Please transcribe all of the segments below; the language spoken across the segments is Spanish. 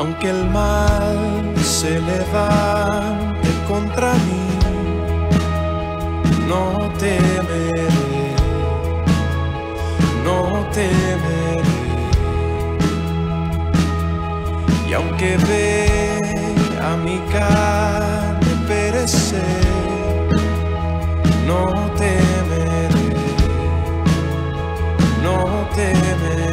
aunque el mal se levante contra mí, no temeré, no temeré. Y aunque vea mi carne perecer, no temeré, no temeré.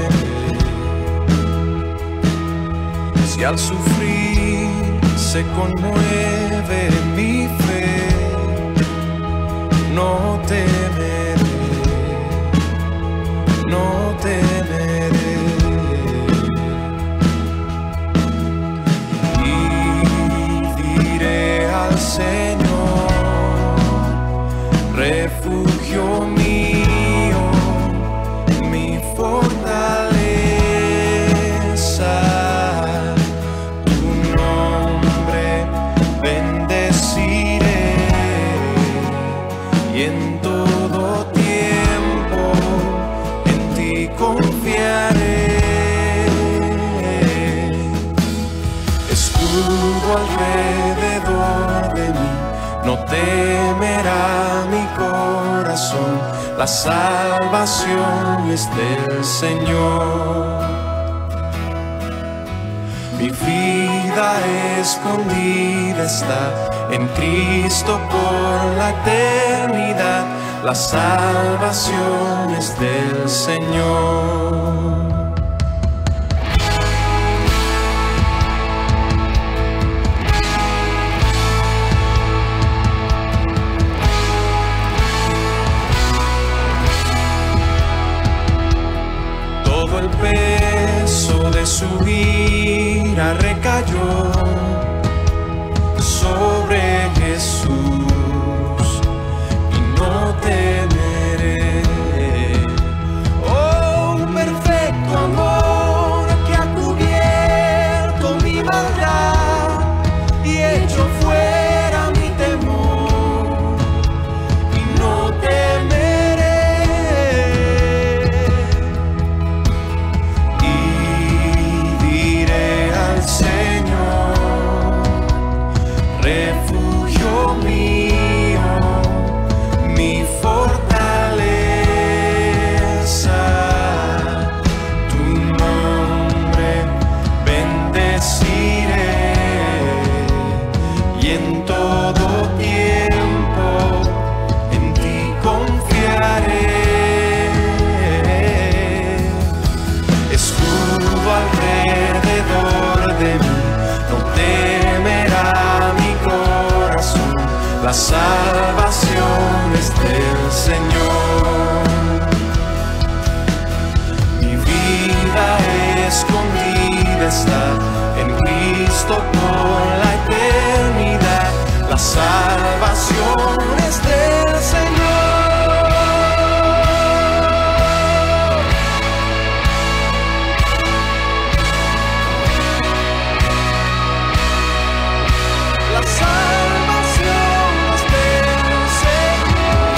Si al sufrir se conmueve mi fe, no temeré, no temeré. Y diré al Señor, refugio mío, mi fortaleza. En todo tiempo en ti confiaré. Escudo alrededor de mí, no temerá mi corazón. La salvación es del Señor. Mi vida escondida está en Cristo por la eternidad. La salvación es del Señor. Todo el peso de su ira recayó sobre Jesús y no temeré. Oh, perfecto amor que ha cubierto mi maldad y hecho fuera mi temor y no temeré. Y diré al Señor, refugio mío, mi fortaleza, tu nombre bendeciré y en todo tiempo en ti confiaré. Escudo alrededor de mí, no temerá mi corazón. La salvación es del Señor. Mi vida escondida está en Cristo por la eternidad. La salvación es del Señor. La salvación es del Señor.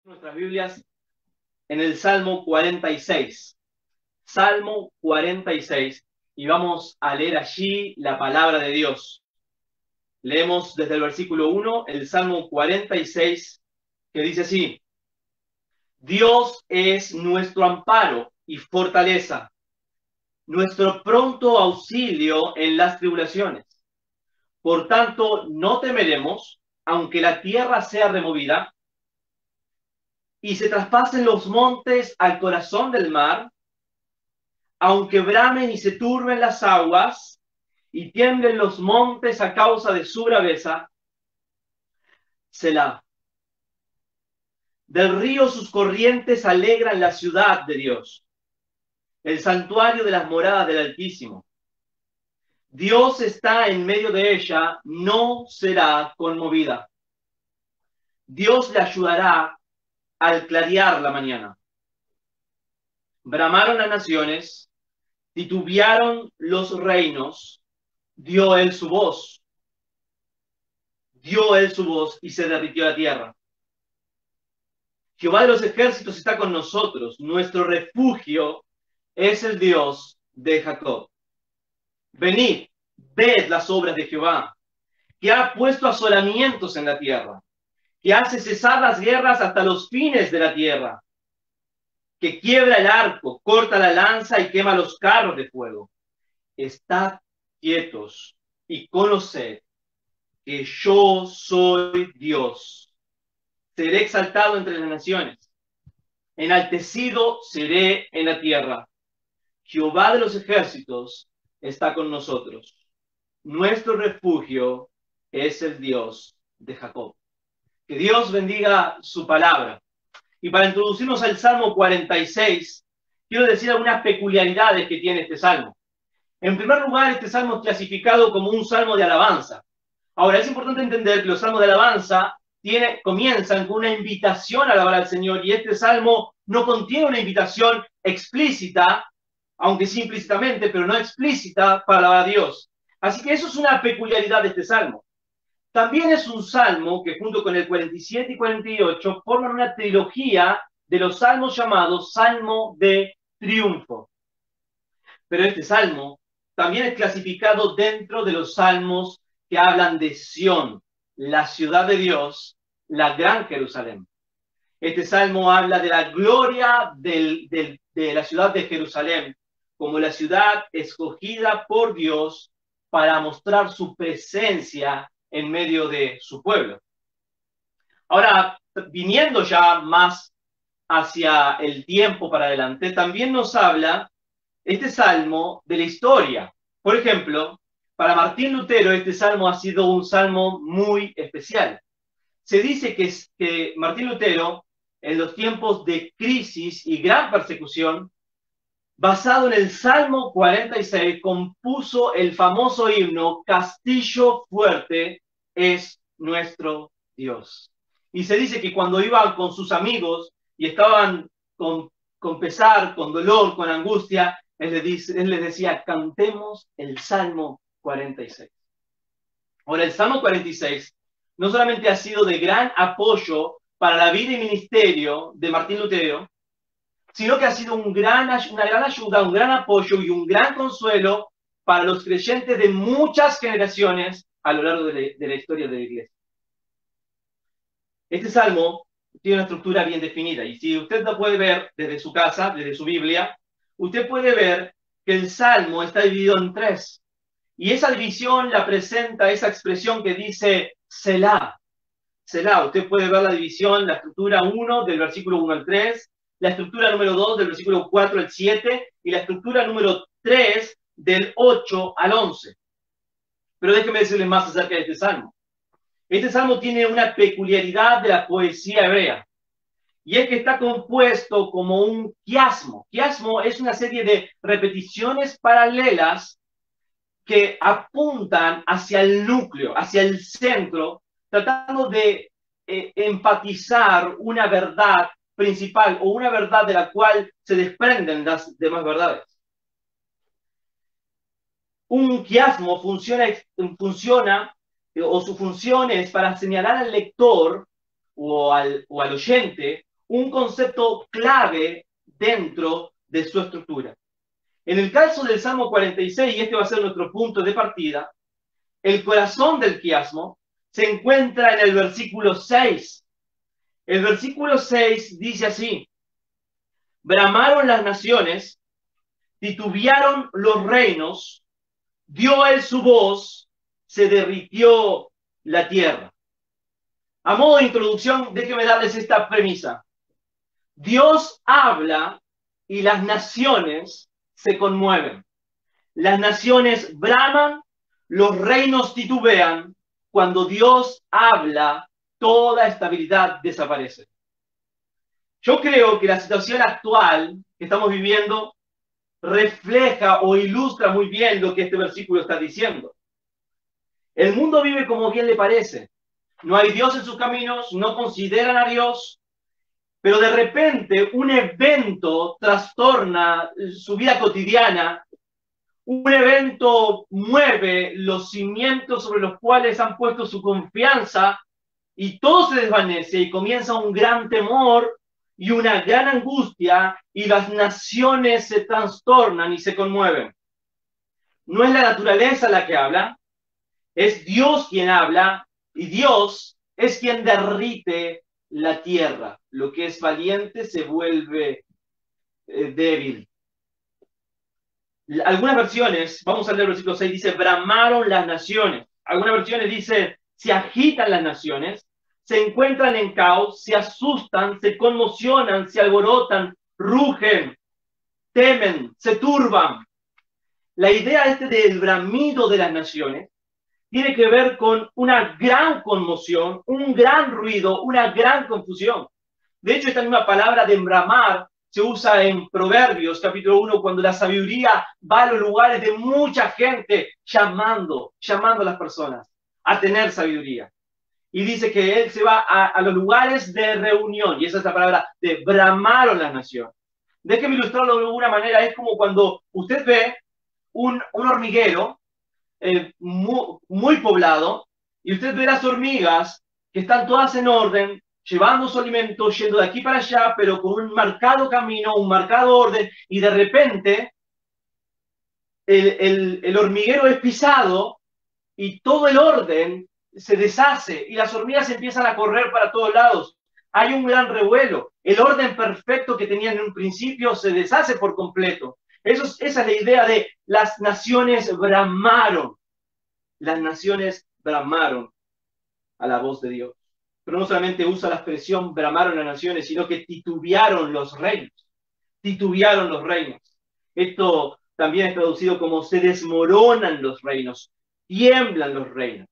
Nuestras Biblias en el Salmo 46. Salmo 46. Y vamos a leer allí la palabra de Dios. Leemos desde el versículo 1, el Salmo 46, que dice así: Dios es nuestro amparo y fortaleza, nuestro pronto auxilio en las tribulaciones. Por tanto, no temeremos, aunque la tierra sea removida y se traspasen los montes al corazón del mar, aunque bramen y se turben las aguas y tiemblen los montes a causa de su braveza. Selah. Del río sus corrientes alegran la ciudad de Dios, el santuario de las moradas del Altísimo. Dios está en medio de ella, no será conmovida. Dios le ayudará al clarear la mañana. Bramaron las naciones, titubearon los reinos, dio él su voz y se derritió la tierra. Jehová de los ejércitos está con nosotros, nuestro refugio es el Dios de Jacob. Venid, ved las obras de Jehová, que ha puesto asolamientos en la tierra, que hace cesar las guerras hasta los fines de la tierra, que quiebra el arco, corta la lanza y quema los carros de fuego. Estad quietos y conoced que yo soy Dios. Seré exaltado entre las naciones, enaltecido seré en la tierra. Jehová de los ejércitos está con nosotros. Nuestro refugio es el Dios de Jacob. Que Dios bendiga su palabra. Y para introducirnos al Salmo 46, quiero decir algunas peculiaridades que tiene este salmo. En primer lugar, este salmo es clasificado como un salmo de alabanza. Ahora, es importante entender que los salmos de alabanza comienzan con una invitación a alabar al Señor, y este salmo no contiene una invitación explícita, aunque sí implícitamente, pero no explícita, para alabar a Dios. Así que eso es una peculiaridad de este salmo. También es un salmo que junto con el 47 y 48 forman una trilogía de los salmos llamados Salmo de Triunfo. Pero este salmo también es clasificado dentro de los salmos que hablan de Sión, la ciudad de Dios, la gran Jerusalén. Este salmo habla de la gloria de la ciudad de Jerusalén como la ciudad escogida por Dios para mostrar su presencia en medio de su pueblo. Ahora, viniendo ya más hacia el tiempo para adelante, también nos habla este salmo de la historia. Por ejemplo, para Martín Lutero este salmo ha sido un salmo muy especial. Se dice que Martín Lutero, en los tiempos de crisis y gran persecución, basado en el Salmo 46, compuso el famoso himno Castillo fuerte es nuestro Dios. Y se dice que cuando iban con sus amigos y estaban con pesar, con dolor, con angustia, él les decía, cantemos el Salmo 46. Ahora, el Salmo 46 no solamente ha sido de gran apoyo para la vida y ministerio de Martín Lutero, sino que ha sido una gran ayuda, un gran apoyo y un gran consuelo para los creyentes de muchas generaciones a lo largo de la historia de la iglesia. Este salmo tiene una estructura bien definida, y si usted lo puede ver desde su casa, desde su Biblia, usted puede ver que el salmo está dividido en tres, y esa división la presenta esa expresión que dice Selah. Selah, usted puede ver la división, la estructura 1 del versículo 1 al 3, la estructura número 2 del versículo 4 al 7 y la estructura número 3 del 8 al 11. Pero déjenme decirles más acerca de este salmo. Este salmo tiene una peculiaridad de la poesía hebrea, y es que está compuesto como un quiasmo. Quiasmo es una serie de repeticiones paralelas que apuntan hacia el núcleo, hacia el centro, tratando de enfatizar una verdad principal o una verdad de la cual se desprenden las demás verdades. Un quiasmo funciona o su función es para señalar al lector o al oyente un concepto clave dentro de su estructura. En el caso del Salmo 46, y este va a ser nuestro punto de partida, el corazón del quiasmo se encuentra en el versículo 6. El versículo 6 dice así: bramaron las naciones, titubearon los reinos, dio él su voz, se derritió la tierra. A modo de introducción, déjenme darles esta premisa. Dios habla y las naciones se conmueven. Las naciones braman, los reinos titubean. Cuando Dios habla, toda estabilidad desaparece. Yo creo que la situación actual que estamos viviendo refleja o ilustra muy bien lo que este versículo está diciendo. El mundo vive como bien le parece. No hay Dios en sus caminos, no consideran a Dios, pero de repente un evento trastorna su vida cotidiana, un evento mueve los cimientos sobre los cuales han puesto su confianza y todo se desvanece y comienza un gran temor y una gran angustia y las naciones se trastornan y se conmueven. No es la naturaleza la que habla, es Dios quien habla y Dios es quien derrite la tierra. Lo que es valiente se vuelve débil. Algunas versiones, vamos a leer el versículo 6, dice, bramaron las naciones. Algunas versiones dicen, se agitan las naciones, se encuentran en caos, se asustan, se conmocionan, se alborotan, rugen, temen, se turban. La idea del bramido de las naciones tiene que ver con una gran conmoción, un gran ruido, una gran confusión. De hecho, esta misma palabra de bramar se usa en Proverbios, capítulo 1, cuando la sabiduría va a los lugares de mucha gente llamando a las personas a tener sabiduría. Y dice que él se va a los lugares de reunión, y esa es la palabra de bramaron las naciones. Déjeme ilustrarlo de alguna manera, es como cuando usted ve un hormiguero muy poblado, y usted ve las hormigas que están todas en orden, llevando su alimento, yendo de aquí para allá, pero con un marcado camino, un marcado orden, y de repente el hormiguero es pisado y todo el orden se deshace y las hormigas empiezan a correr para todos lados. Hay un gran revuelo. El orden perfecto que tenían en un principio se deshace por completo. Esa es la idea de las naciones bramaron. Las naciones bramaron a la voz de Dios. Pero no solamente usa la expresión bramaron las naciones, sino que titubearon los reinos. Titubearon los reinos. Esto también es traducido como se desmoronan los reinos, tiemblan los reinos.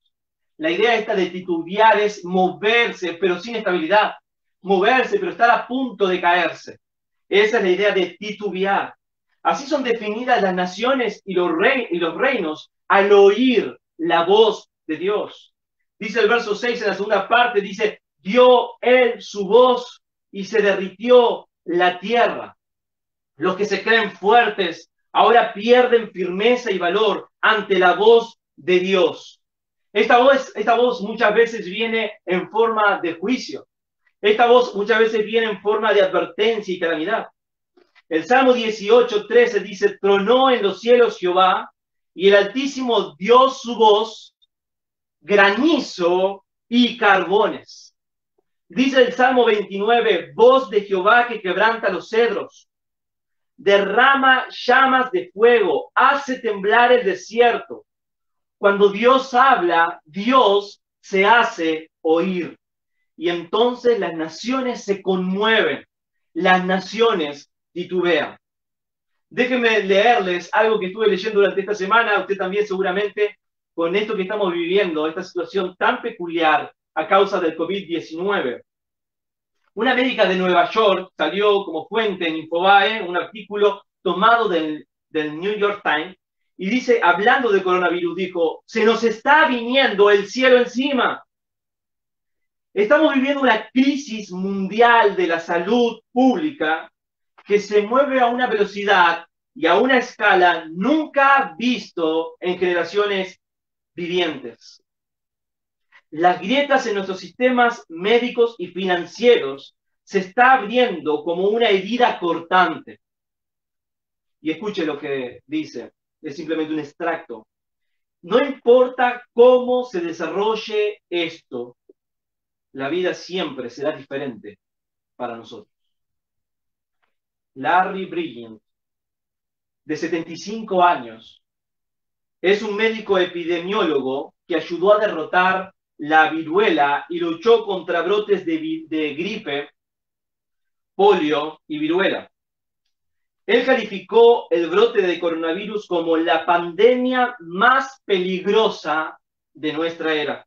La idea esta de titubear es moverse, pero sin estabilidad. Moverse, pero estar a punto de caerse. Esa es la idea de titubear. Así son definidas las naciones y los reinos al oír la voz de Dios. Dice el verso 6 en la segunda parte, dice, dio él su voz y se derritió la tierra. Los que se creen fuertes ahora pierden firmeza y valor ante la voz de Dios. Esta voz muchas veces viene en forma de juicio. Esta voz muchas veces viene en forma de advertencia y calamidad. El Salmo 18:13 dice, tronó en los cielos Jehová, y el Altísimo dio su voz, granizo y carbones. Dice el Salmo 29, voz de Jehová que quebranta los cedros, derrama llamas de fuego, hace temblar el desierto. Cuando Dios habla, Dios se hace oír. Y entonces las naciones se conmueven, las naciones titubean. Déjenme leerles algo que estuve leyendo durante esta semana, usted también seguramente, con esto que estamos viviendo, esta situación tan peculiar a causa del COVID-19. Una médica de Nueva York salió como fuente en Infobae, un artículo tomado del New York Times, y dice, hablando de coronavirus, dijo, se nos está viniendo el cielo encima. Estamos viviendo una crisis mundial de la salud pública que se mueve a una velocidad y a una escala nunca visto en generaciones vivientes. Las grietas en nuestros sistemas médicos y financieros se está abriendo como una herida cortante. Y escuche lo que dice, es simplemente un extracto. No importa cómo se desarrolle esto, la vida siempre será diferente para nosotros. Larry Brilliant, de 75 años, es un médico epidemiólogo que ayudó a derrotar la viruela y luchó contra brotes de gripe, polio y viruela. Él calificó el brote de coronavirus como la pandemia más peligrosa de nuestra era.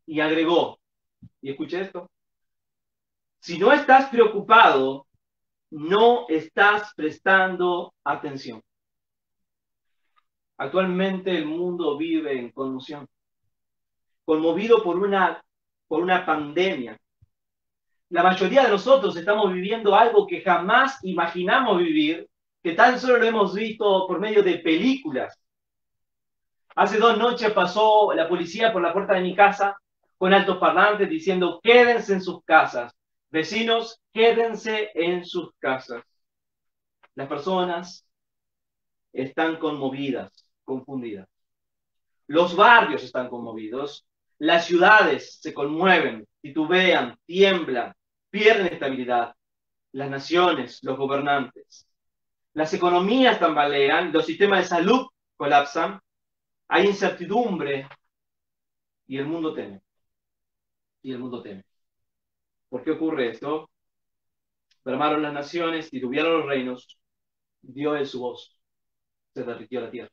Y agregó, y escuche esto, si no estás preocupado, no estás prestando atención. Actualmente el mundo vive en conmoción, conmovido por una pandemia. La mayoría de nosotros estamos viviendo algo que jamás imaginamos vivir, que tan solo lo hemos visto por medio de películas. Hace 2 noches pasó la policía por la puerta de mi casa con altos parlantes diciendo, quédense en sus casas. Vecinos, quédense en sus casas. Las personas están conmovidas, confundidas. Los barrios están conmovidos. Las ciudades se conmueven, titubean, tiemblan, pierden estabilidad. Las naciones, los gobernantes. Las economías tambalean, los sistemas de salud colapsan. Hay incertidumbre y el mundo teme. Y el mundo teme. ¿Por qué ocurre esto? Bramaron las naciones, titubearon los reinos, dio él su voz, se derritió la tierra.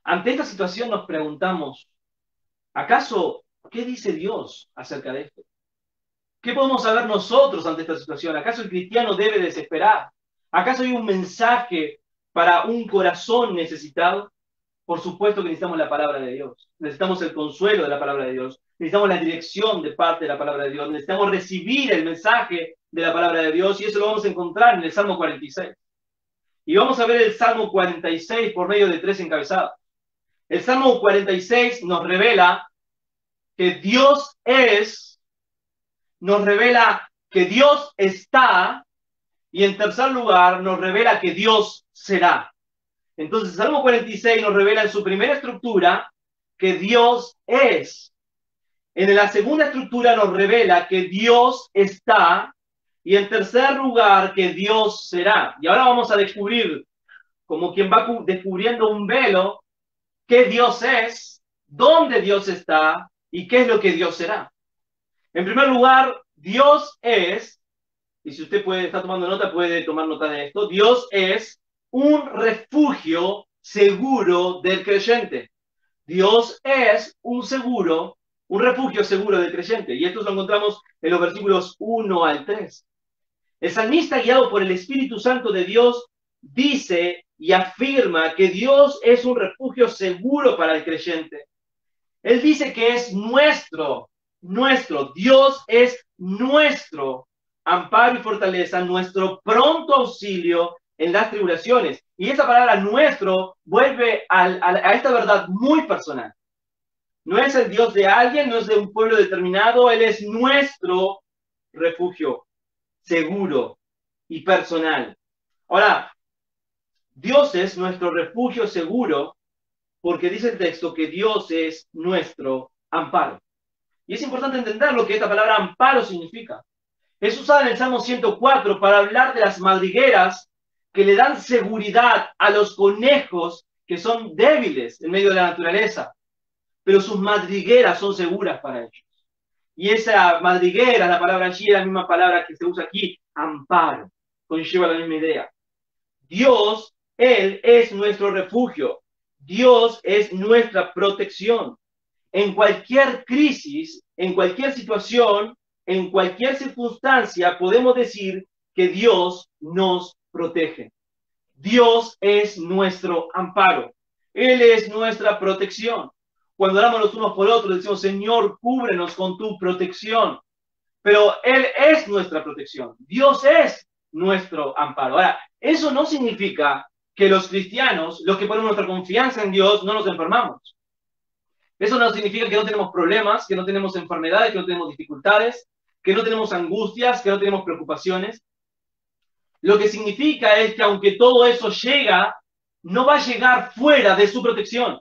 Ante esta situación nos preguntamos, ¿acaso qué dice Dios acerca de esto? ¿Qué podemos saber nosotros ante esta situación? ¿Acaso el cristiano debe desesperar? ¿Acaso hay un mensaje para un corazón necesitado? Por supuesto que necesitamos la palabra de Dios. Necesitamos el consuelo de la palabra de Dios. Necesitamos la dirección de parte de la palabra de Dios. Necesitamos recibir el mensaje de la palabra de Dios y eso lo vamos a encontrar en el Salmo 46. Y vamos a ver el Salmo 46 por medio de 3 encabezados. El Salmo 46 nos revela que Dios es, nos revela que Dios está y en tercer lugar nos revela que Dios será. Entonces, Salmo 46 nos revela en su primera estructura que Dios es. En la segunda estructura nos revela que Dios está. Y en tercer lugar, que Dios será. Y ahora vamos a descubrir, como quien va descubriendo un velo, qué Dios es, dónde Dios está y qué es lo que Dios será. En primer lugar, Dios es, y si usted está tomando nota, puede tomar nota de esto, Dios es un refugio seguro del creyente. Dios es un refugio seguro del creyente. Y esto lo encontramos en los versículos 1 al 3. El salmista, guiado por el Espíritu Santo de Dios, dice y afirma que Dios es un refugio seguro para el creyente. Él dice que es nuestro. Dios es nuestro amparo y fortaleza, nuestro pronto auxilio en las tribulaciones. Y esa palabra nuestro vuelve a esta verdad muy personal. No es el Dios de alguien, no es de un pueblo determinado, Él es nuestro refugio seguro y personal. Ahora, Dios es nuestro refugio seguro porque dice el texto que Dios es nuestro amparo. Y es importante entender lo que esta palabra amparo significa. Es usada en el Salmo 104 para hablar de las madrigueras que le dan seguridad a los conejos que son débiles en medio de la naturaleza, pero sus madrigueras son seguras para ellos. Y esa madriguera, la palabra allí es la misma palabra que se usa aquí, amparo, conlleva la misma idea. Dios, Él es nuestro refugio. Dios es nuestra protección. En cualquier crisis, en cualquier situación, en cualquier circunstancia, podemos decir que Dios nos protege. Dios es nuestro amparo. Él es nuestra protección. Cuando oramos los unos por otros, decimos, Señor, cúbrenos con tu protección. Pero Él es nuestra protección. Dios es nuestro amparo. Ahora, eso no significa que los cristianos, los que ponemos nuestra confianza en Dios, no nos enfermamos. Eso no significa que no tenemos problemas, que no tenemos enfermedades, que no tenemos dificultades. que no tenemos angustias, que no tenemos preocupaciones. Lo que significa es que aunque todo eso llega, no va a llegar fuera de su protección.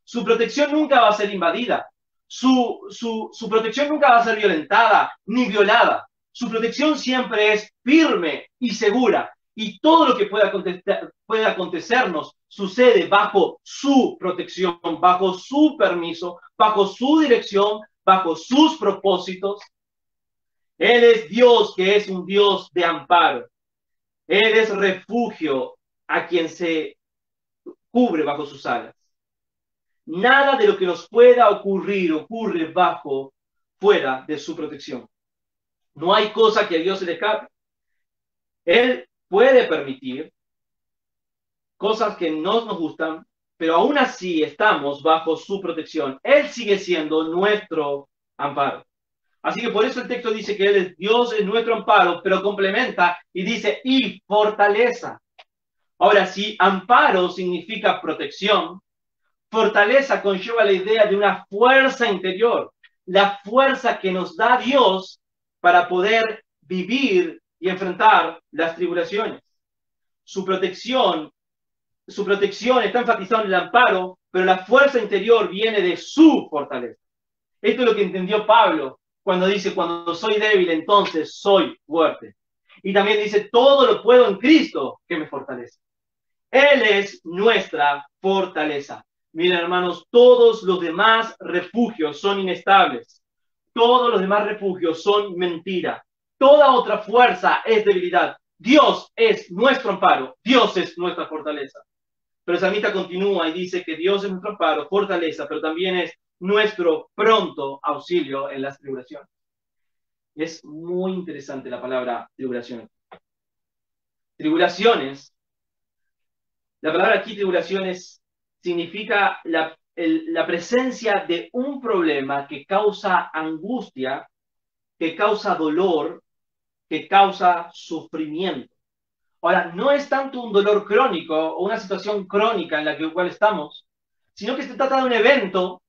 Su protección nunca va a ser invadida. Su protección nunca va a ser violentada ni violada. Su protección siempre es firme y segura. Y todo lo que pueda acontecernos sucede bajo su protección, bajo su permiso, bajo su dirección, bajo sus propósitos. Él es Dios, que es un Dios de amparo. Él es refugio a quien se cubre bajo sus alas. Nada de lo que nos pueda ocurrir ocurre fuera de su protección. No hay cosa que a Dios se le escape. Él puede permitir cosas que no nos gustan, pero aún así estamos bajo su protección. Él sigue siendo nuestro amparo. Así que por eso el texto dice que Él es Dios, es nuestro amparo, pero complementa y dice, y fortaleza. Ahora, si amparo significa protección, fortaleza conlleva la idea de una fuerza interior, la fuerza que nos da Dios para poder vivir y enfrentar las tribulaciones. Su protección está enfatizada en el amparo, pero la fuerza interior viene de su fortaleza. Esto es lo que entendió Pablo cuando dice, cuando soy débil, entonces soy fuerte. Y también dice, todo lo puedo en Cristo que me fortalece. Él es nuestra fortaleza. Miren, hermanos, todos los demás refugios son inestables. Todos los demás refugios son mentira. Toda otra fuerza es debilidad. Dios es nuestro amparo. Dios es nuestra fortaleza. Pero el salmista continúa y dice que Dios es nuestro amparo, fortaleza, pero también es nuestro pronto auxilio en las tribulaciones. Es muy interesante la palabra tribulaciones. Tribulaciones. La palabra aquí, tribulaciones, significa la presencia de un problema que causa angustia, que causa dolor, que causa sufrimiento. Ahora, no es tanto un dolor crónico o una situación crónica en la cual estamos, sino que se trata de un evento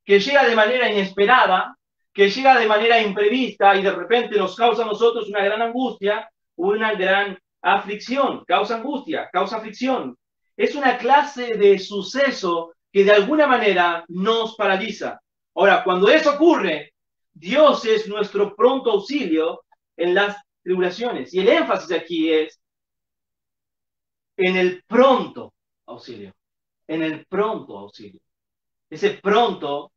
que llega de manera inesperada, que llega de manera imprevista y de repente nos causa a nosotros una gran angustia, una gran aflicción, causa angustia, causa aflicción. Es una clase de suceso que de alguna manera nos paraliza. Ahora, cuando eso ocurre, Dios es nuestro pronto auxilio en las tribulaciones. Y el énfasis aquí es en el pronto auxilio. En el pronto auxilio. Ese pronto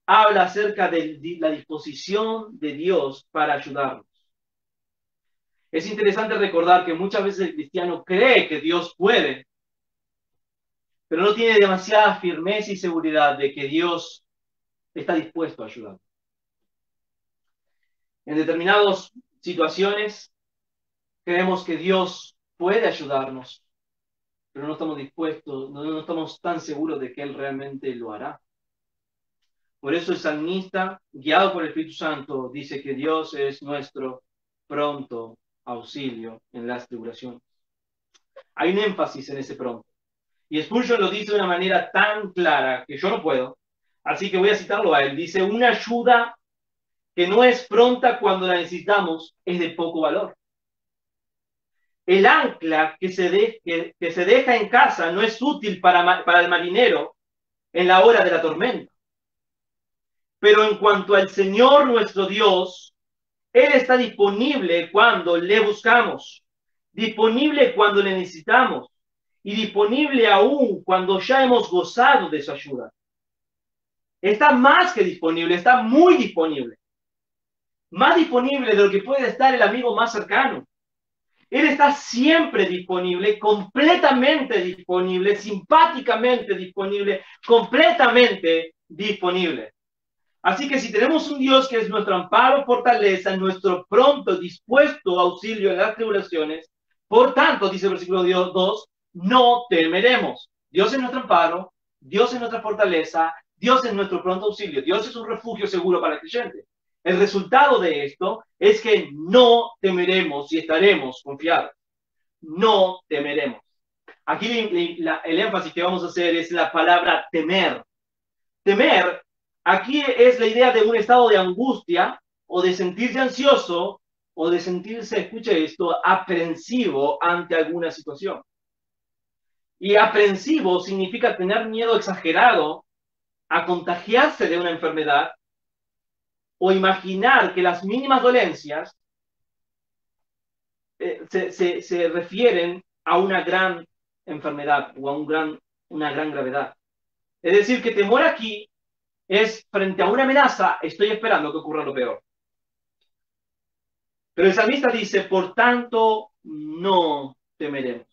habla acerca de la disposición de Dios para ayudarnos. Es interesante recordar que muchas veces el cristiano cree que Dios puede, pero no tiene demasiada firmeza y seguridad de que Dios está dispuesto a ayudar. En determinadas situaciones creemos que Dios puede ayudarnos, pero no estamos dispuestos, no estamos tan seguros de que Él realmente lo hará. Por eso el salmista, guiado por el Espíritu Santo, dice que Dios es nuestro pronto auxilio en las tribulaciones. Hay un énfasis en ese pronto. Y Spurgeon lo dice de una manera tan clara que yo no puedo, así que voy a citarlo a él. Dice, una ayuda que no es pronta cuando la necesitamos es de poco valor. El ancla que se deja en casa no es útil para el marinero en la hora de la tormenta. Pero en cuanto al Señor nuestro Dios, Él está disponible cuando le buscamos, disponible cuando le necesitamos y disponible aún cuando ya hemos gozado de su ayuda. Está más que disponible, está muy disponible. Más disponible de lo que puede estar el amigo más cercano. Él está siempre disponible, completamente disponible, simpáticamente disponible, completamente disponible. Así que si tenemos un Dios que es nuestro amparo, fortaleza, nuestro pronto, dispuesto auxilio en las tribulaciones, por tanto, dice el versículo 2, no temeremos. Dios es nuestro amparo, Dios es nuestra fortaleza, Dios es nuestro pronto auxilio, Dios es un refugio seguro para el creyente. El resultado de esto es que no temeremos y estaremos confiados. No temeremos. Aquí el énfasis que vamos a hacer es la palabra temer. Temer, aquí es la idea de un estado de angustia o de sentirse ansioso, o de sentirse, escuche esto, aprensivo ante alguna situación. Y aprensivo significa tener miedo exagerado a contagiarse de una enfermedad o imaginar que las mínimas dolencias se refieren a una gran enfermedad o a una gran gravedad. Es decir, que temor aquí es frente a una amenaza, estoy esperando que ocurra lo peor. Pero el salmista dice, por tanto, no temeremos.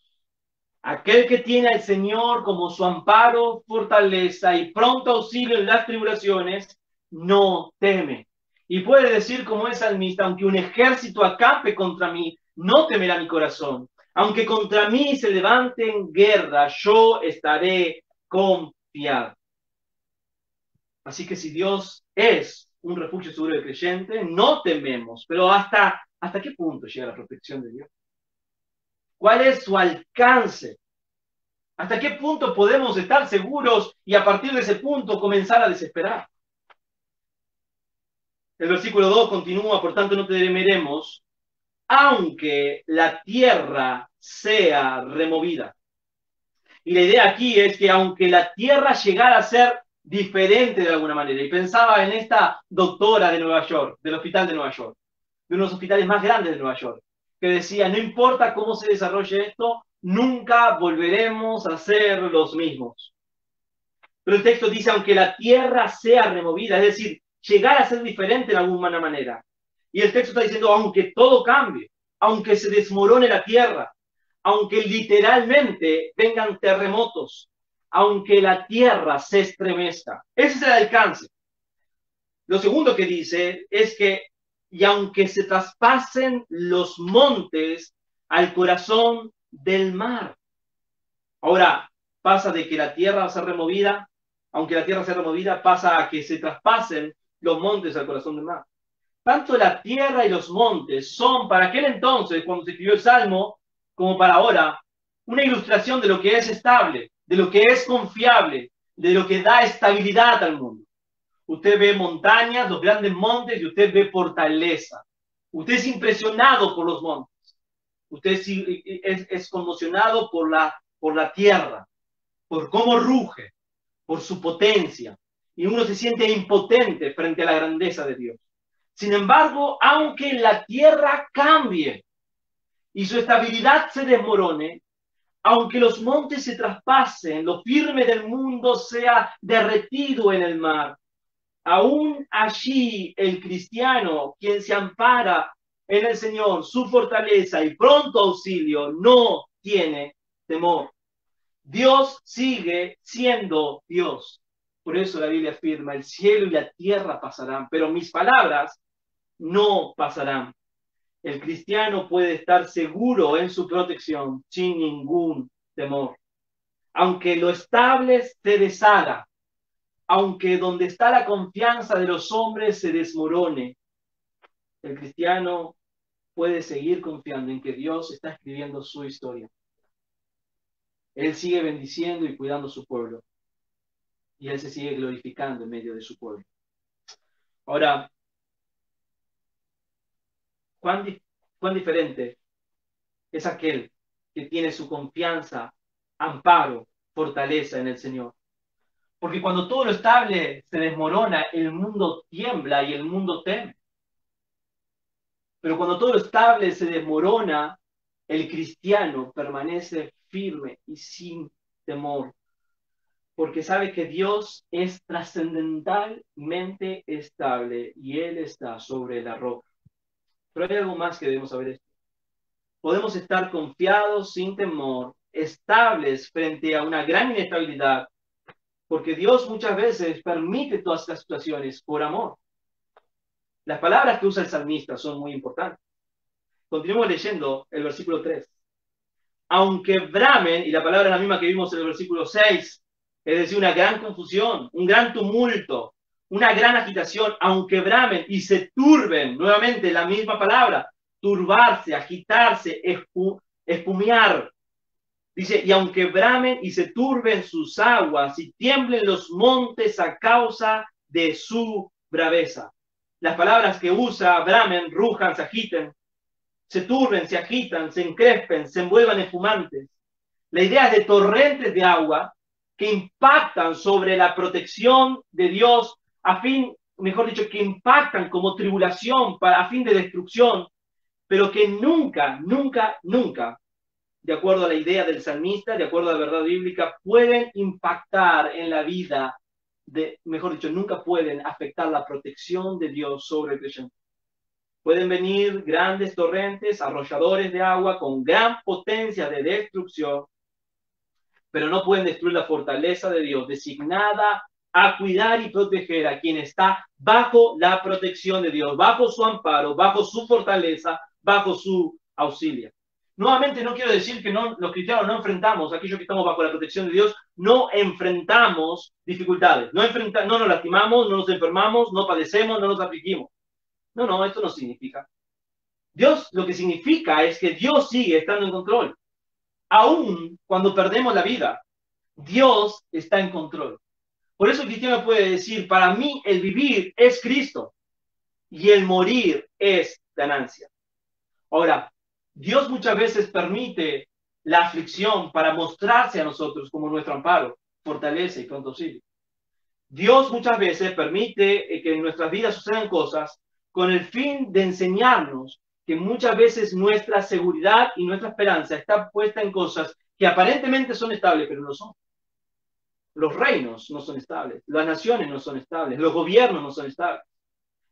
Aquel que tiene al Señor como su amparo, fortaleza y pronto auxilio en las tribulaciones, no teme. Y puede decir como el salmista, aunque un ejército acampe contra mí, no temerá mi corazón. Aunque contra mí se levante en guerra, yo estaré confiado. Así que si Dios es un refugio seguro del creyente, no tememos. Pero ¿hasta qué punto llega la protección de Dios? ¿Cuál es su alcance? ¿Hasta qué punto podemos estar seguros y a partir de ese punto comenzar a desesperar? El versículo 2 continúa, por tanto no temeremos, aunque la tierra sea removida. Y la idea aquí es que aunque la tierra llegara a ser diferente de alguna manera, y pensaba en esta doctora de Nueva York, del hospital de Nueva York, de unos hospitales más grandes de Nueva York, que decía, no importa cómo se desarrolle esto, nunca volveremos a ser los mismos. Pero el texto dice, aunque la tierra sea removida, es decir, llegar a ser diferente de alguna manera. Y el texto está diciendo, aunque todo cambie, aunque se desmorone la tierra, aunque literalmente vengan terremotos, aunque la tierra se estremezca. Ese es el alcance. Lo segundo que dice es que, y aunque se traspasen los montes al corazón del mar. Ahora, pasa de que la tierra va a ser removida, aunque la tierra sea removida, pasa a que se traspasen los montes al corazón del mar. Tanto la tierra y los montes son, para aquel entonces, cuando se escribió el Salmo, como para ahora, una ilustración de lo que es estable, de lo que es confiable, de lo que da estabilidad al mundo. Usted ve montañas, los grandes montes, y usted ve fortaleza. Usted es impresionado por los montes. Usted es conmocionado por la tierra, por cómo ruge, por su potencia. Y uno se siente impotente frente a la grandeza de Dios. Sin embargo, aunque la tierra cambie y su estabilidad se desmorone, aunque los montes se traspasen, lo firme del mundo sea derretido en el mar, aún allí el cristiano, quien se ampara en el Señor, su fortaleza y pronto auxilio, no tiene temor. Dios sigue siendo Dios. Por eso la Biblia afirma, el cielo y la tierra pasarán, pero mis palabras no pasarán. El cristiano puede estar seguro en su protección sin ningún temor. Aunque lo estable se deshaga, aunque donde está la confianza de los hombres se desmorone, el cristiano puede seguir confiando en que Dios está escribiendo su historia. Él sigue bendiciendo y cuidando su pueblo. Y Él se sigue glorificando en medio de su pueblo. Ahora, ¿cuán diferente es aquel que tiene su confianza, amparo, fortaleza en el Señor? Porque cuando todo lo estable se desmorona, el mundo tiembla y el mundo teme. Pero cuando todo lo estable se desmorona, el cristiano permanece firme y sin temor. Porque sabe que Dios es trascendentalmente estable y Él está sobre la roca. Pero hay algo más que debemos saber esto. Podemos estar confiados sin temor, estables frente a una gran inestabilidad, porque Dios muchas veces permite todas estas situaciones por amor. Las palabras que usa el salmista son muy importantes. Continuemos leyendo el versículo 3. Aunque bramen, y la palabra es la misma que vimos en el versículo 6, es decir, una gran confusión, un gran tumulto, una gran agitación, aunque bramen y se turben, nuevamente la misma palabra, turbarse, agitarse, espumear. Dice, y aunque bramen y se turben sus aguas y tiemblen los montes a causa de su braveza. las palabras que usa, bramen, rujan, se agiten, se turben, se agitan, se encrespen, se envuelvan en fumantes. La idea es de torrentes de agua que impactan sobre la protección de Dios a fin, mejor dicho, que impactan como tribulación a fin de destrucción, pero que nunca, nunca, nunca, de acuerdo a la idea del salmista, de acuerdo a la verdad bíblica, pueden impactar en la vida mejor dicho, nunca pueden afectar la protección de Dios sobre el creyente. Pueden venir grandes torrentes, arrolladores de agua con gran potencia de destrucción, pero no pueden destruir la fortaleza de Dios, designada a cuidar y proteger a quien está bajo la protección de Dios, bajo su amparo, bajo su fortaleza, bajo su auxilio. Nuevamente, no quiero decir que los cristianos no enfrentamos, aquellos que estamos bajo la protección de Dios, no enfrentamos dificultades, no nos lastimamos, no nos enfermamos, no padecemos, no nos afligimos. No, esto no significa. Dios, lo que significa es que Dios sigue estando en control. Aún cuando perdemos la vida, Dios está en control. Por eso el cristiano puede decir, para mí el vivir es Cristo y el morir es ganancia. Ahora, Dios muchas veces permite la aflicción para mostrarse a nosotros como nuestro amparo, fortaleza y pronto auxilio. Dios muchas veces permite que en nuestras vidas sucedan cosas con el fin de enseñarnos que muchas veces nuestra seguridad y nuestra esperanza está puesta en cosas que aparentemente son estables, pero no son. Los reinos no son estables, las naciones no son estables, los gobiernos no son estables,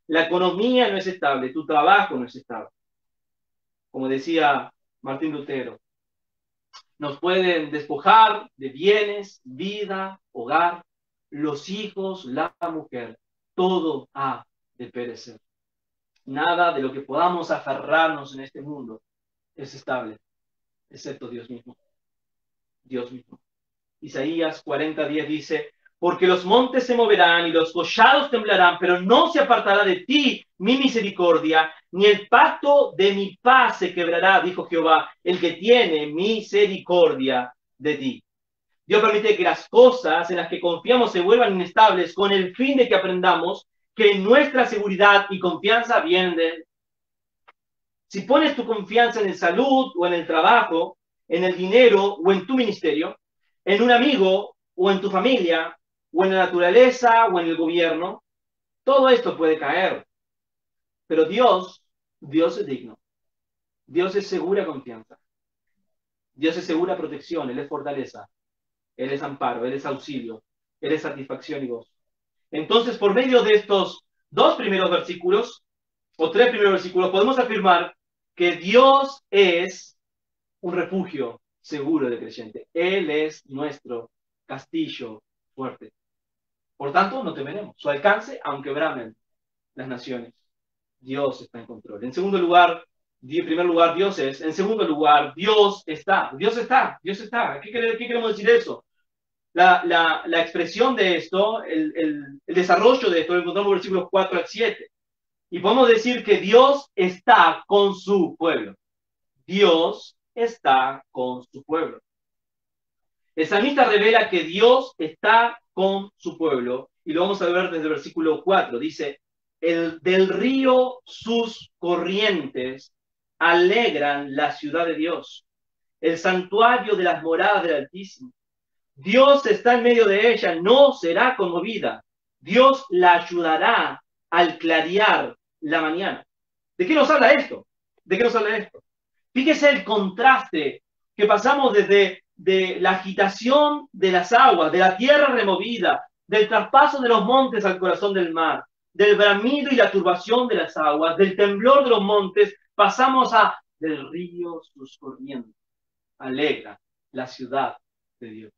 la economía no es estable, tu trabajo no es estable. Como decía Martín Lutero, nos pueden despojar de bienes, vida, hogar, los hijos, la mujer, todo ha de perecer. Nada de lo que podamos aferrarnos en este mundo es estable, excepto Dios mismo. Dios mismo. Isaías 40:10 dice, porque los montes se moverán y los collados temblarán, pero no se apartará de ti mi misericordia, ni el pacto de mi paz se quebrará, dijo Jehová, el que tiene misericordia de ti. Dios permite que las cosas en las que confiamos se vuelvan inestables con el fin de que aprendamos que nuestra seguridad y confianza vienen de Él. Si pones tu confianza en la salud o en el trabajo, en el dinero o en tu ministerio, en un amigo o en tu familia, o en la naturaleza o en el gobierno, todo esto puede caer. Pero Dios es digno. Dios es segura confianza. Dios es segura protección, Él es fortaleza, Él es amparo, Él es auxilio, Él es satisfacción y gozo. Entonces, por medio de estos dos primeros versículos, o tres primeros versículos, podemos afirmar que Dios es un refugio seguro del creyente. Él es nuestro castillo fuerte. Por tanto, no temeremos. Su alcance, aunque bramen las naciones. Dios está en control. En segundo lugar, en primer lugar, Dios es. En segundo lugar, Dios está. Dios está. Dios está. ¿Qué queremos decir eso? La expresión de esto, el desarrollo de esto, lo encontramos en versículos 4 al 7. Y podemos decir que Dios está con su pueblo. Dios está con su pueblo. El salmista revela que Dios está con su pueblo, y lo vamos a ver desde el versículo 4. Dice, del río sus corrientes alegran la ciudad de Dios, el santuario de las moradas del Altísimo. Dios está en medio de ella, no será conmovida. Dios la ayudará al clarear la mañana. ¿De qué nos habla esto? ¿De qué nos habla esto? Fíjese el contraste que pasamos desde la agitación de las aguas, de la tierra removida, del traspaso de los montes al corazón del mar, del bramido y la turbación de las aguas, del temblor de los montes, pasamos del río sus corrientes. Alegra la ciudad de Dios.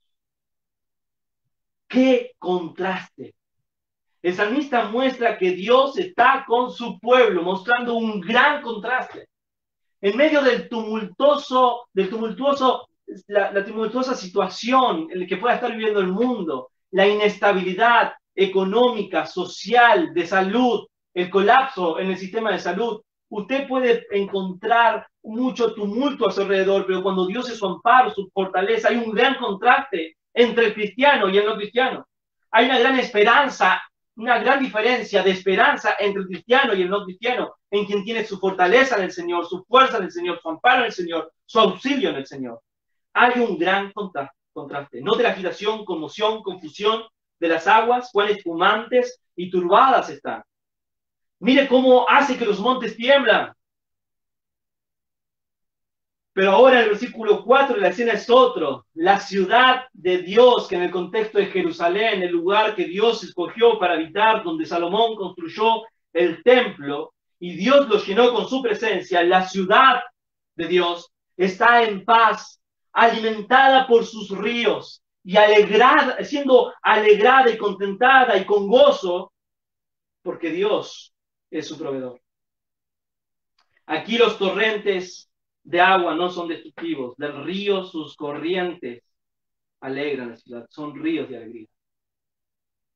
¡Qué contraste! El salmista muestra que Dios está con su pueblo, mostrando un gran contraste. En medio la tumultuosa situación en la que pueda estar viviendo el mundo, la inestabilidad económica, social, de salud, el colapso en el sistema de salud, usted puede encontrar mucho tumulto a su alrededor, pero cuando Dios es su amparo, su fortaleza, hay un gran contraste entre el cristiano y el no cristiano. Hay una gran esperanza una gran diferencia de esperanza entre el cristiano y el no cristiano, en quien tiene su fortaleza en el Señor, su fuerza en el Señor, su amparo en el Señor, su auxilio en el Señor. Hay un gran contraste. Note la agitación, conmoción, confusión de las aguas, cuán espumantes y turbadas están. Mire cómo hace que los montes tiemblan. Pero ahora en el versículo 4 la escena es otro. La ciudad de Dios, que en el contexto de Jerusalén, el lugar que Dios escogió para habitar, donde Salomón construyó el templo, y Dios lo llenó con su presencia, la ciudad de Dios está en paz, alimentada por sus ríos, y alegrada, siendo alegrada y contentada y con gozo, porque Dios es su proveedor. Aquí los torrentes de agua no son destructivos, del río sus corrientes alegran la ciudad, son ríos de alegría.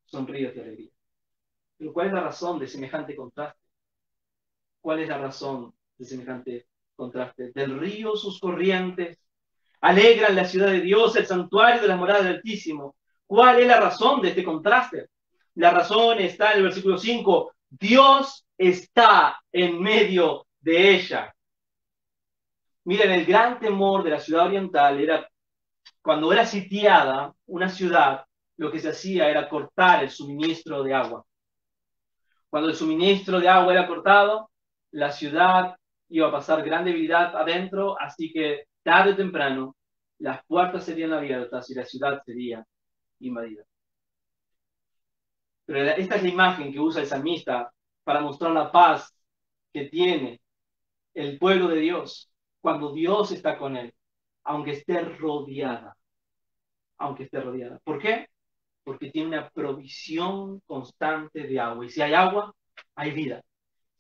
Son ríos de alegría. Pero ¿cuál es la razón de semejante contraste? ¿Cuál es la razón de semejante contraste? Del río sus corrientes alegran la ciudad de Dios, el santuario de la morada del Altísimo. ¿Cuál es la razón de este contraste? La razón está en el versículo 5. Dios está en medio de ella. Miren, el gran temor de la ciudad oriental era cuando era sitiada una ciudad, lo que se hacía era cortar el suministro de agua. Cuando el suministro de agua era cortado, la ciudad iba a pasar gran debilidad adentro, así que tarde o temprano las puertas serían abiertas y la ciudad sería invadida. Pero esta es la imagen que usa el salmista para mostrar la paz que tiene el pueblo de Dios cuando Dios está con él, aunque esté rodeada. Aunque esté rodeada. ¿Por qué? Porque tiene una provisión constante de agua. Y si hay agua, hay vida.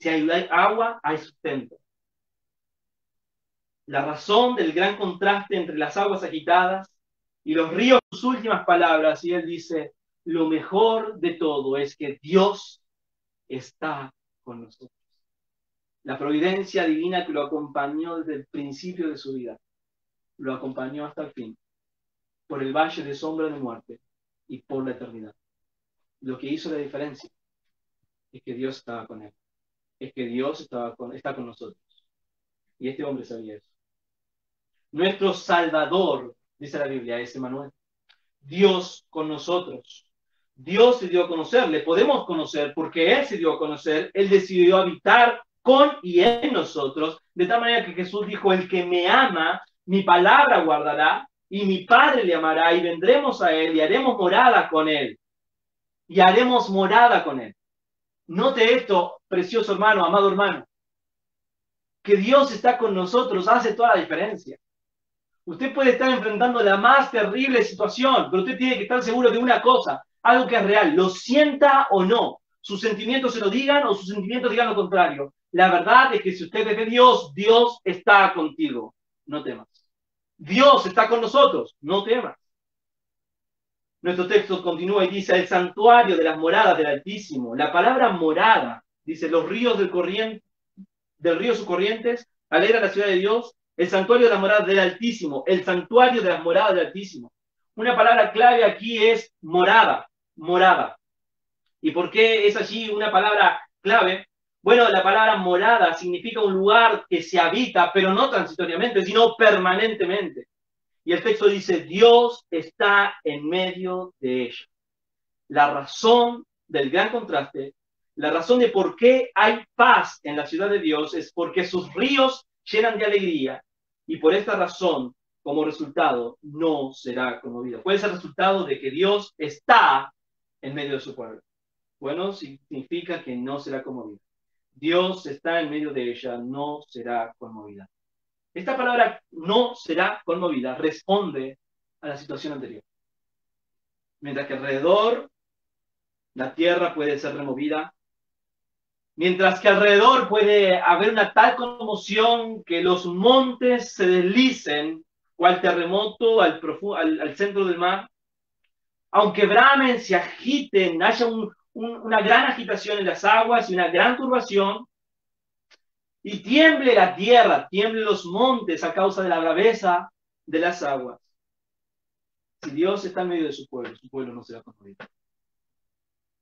Si hay agua, hay sustento. La razón del gran contraste entre las aguas agitadas y los ríos, sus últimas palabras, y él dice, lo mejor de todo es que Dios está con nosotros. La providencia divina que lo acompañó desde el principio de su vida, lo acompañó hasta el fin, por el valle de sombra de muerte y por la eternidad. Lo que hizo la diferencia es que Dios estaba con él, es que Dios está con nosotros. Y este hombre sabía eso. Nuestro Salvador, dice la Biblia, es Emmanuel. Dios con nosotros. Dios se dio a conocer, le podemos conocer porque Él se dio a conocer, Él decidió habitar con y en nosotros, de tal manera que Jesús dijo, el que me ama, mi palabra guardará, y mi Padre le amará, y vendremos a Él, y haremos morada con Él. Y haremos morada con Él. Note esto, precioso hermano, amado hermano, que Dios está con nosotros hace toda la diferencia. Usted puede estar enfrentando la más terrible situación, pero usted tiene que estar seguro de una cosa, algo que es real, lo sienta o no, sus sentimientos se lo digan o sus sentimientos digan lo contrario. La verdad es que si usted es de Dios, Dios está contigo, no temas. Dios está con nosotros, no temas. Nuestro texto continúa y dice, el santuario de las moradas del Altísimo. La palabra morada, dice, los ríos del río sus corrientes, alegran la ciudad de Dios. El santuario de las moradas del Altísimo, el santuario de las moradas del Altísimo. Una palabra clave aquí es morada, morada. ¿Y por qué es allí una palabra clave? Bueno, la palabra morada significa un lugar que se habita, pero no transitoriamente, sino permanentemente. Y el texto dice, Dios está en medio de ella. La razón del gran contraste, la razón de por qué hay paz en la ciudad de Dios es porque sus ríos llenan de alegría y por esta razón, como resultado, no será conmovida. ¿Cuál es el resultado de que Dios está en medio de su pueblo? Bueno, significa que no será conmovida. Dios está en medio de ella, no será conmovida. Esta palabra no será conmovida responde a la situación anterior. Mientras que alrededor la tierra puede ser removida, mientras que alrededor puede haber una tal conmoción que los montes se deslicen o al terremoto, al centro del mar, aunque bramen, se agiten, haya una gran agitación en las aguas y una gran turbación, y tiemble la tierra, tiemble los montes a causa de la braveza de las aguas. Si Dios está en medio de su pueblo no será conmovido.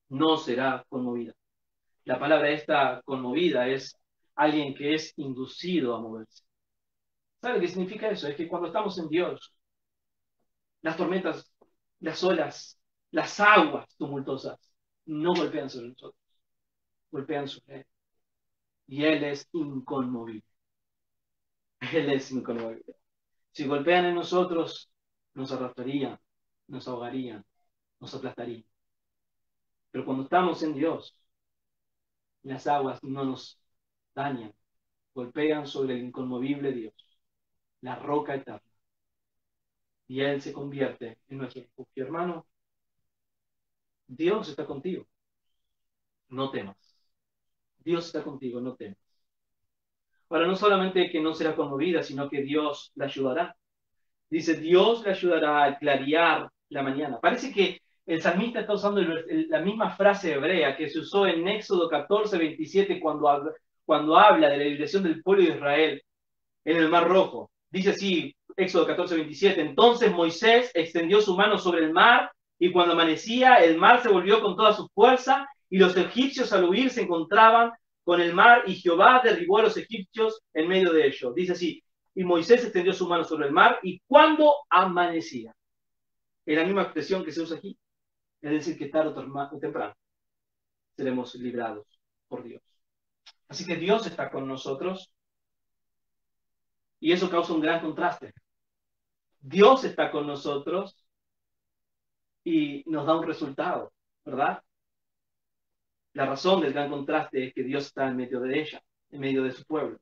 no será conmovida. La palabra esta conmovida es alguien que es inducido a moverse. ¿Sabe qué significa eso? Es que cuando estamos en Dios, las tormentas, las olas, las aguas tumultuosas no golpean sobre nosotros, golpean sobre Él. Y Él es inconmovible. Él es inconmovible. Si golpean en nosotros, nos arrastrarían, nos ahogarían, nos aplastarían. Pero cuando estamos en Dios, las aguas no nos dañan, golpean sobre el inconmovible Dios, la roca eterna. Y Él se convierte en nuestro refugio. Hermano, Dios está contigo. No temas. Dios está contigo, no temas. Ahora, no solamente que no será conmovida, sino que Dios la ayudará. Dice, Dios le ayudará a clarear la mañana. Parece que el salmista está usando la misma frase hebrea que se usó en Éxodo 14:27 cuando habla de la liberación del pueblo de Israel en el Mar Rojo. Dice así, Éxodo 14:27, entonces Moisés extendió su mano sobre el mar y cuando amanecía el mar se volvió con toda su fuerza y los egipcios al huir se encontraban con el mar y Jehová derribó a los egipcios en medio de ellos. Dice así, y Moisés extendió su mano sobre el mar y cuando amanecía. Es la misma expresión que se usa aquí. Es decir, que tarde o temprano seremos librados por Dios. Así que Dios está con nosotros y eso causa un gran contraste. Dios está con nosotros y nos da un resultado, ¿verdad? La razón del gran contraste es que Dios está en medio de ella, en medio de su pueblo.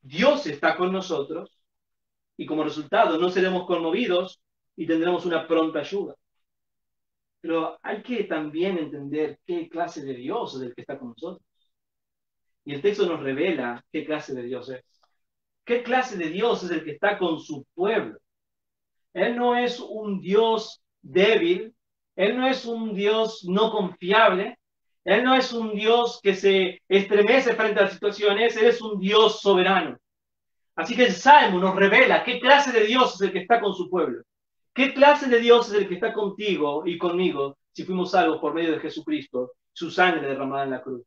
Dios está con nosotros y como resultado no seremos conmovidos y tendremos una pronta ayuda. Pero hay que también entender qué clase de Dios es el que está con nosotros. Y el texto nos revela qué clase de Dios es. ¿Qué clase de Dios es el que está con su pueblo? Él no es un Dios débil, Él no es un Dios no confiable, Él no es un Dios que se estremece frente a las situaciones, Él es un Dios soberano. Así que el Salmo nos revela qué clase de Dios es el que está con su pueblo. ¿Qué clase de Dios es el que está contigo y conmigo si fuimos salvos por medio de Jesucristo, su sangre derramada en la cruz?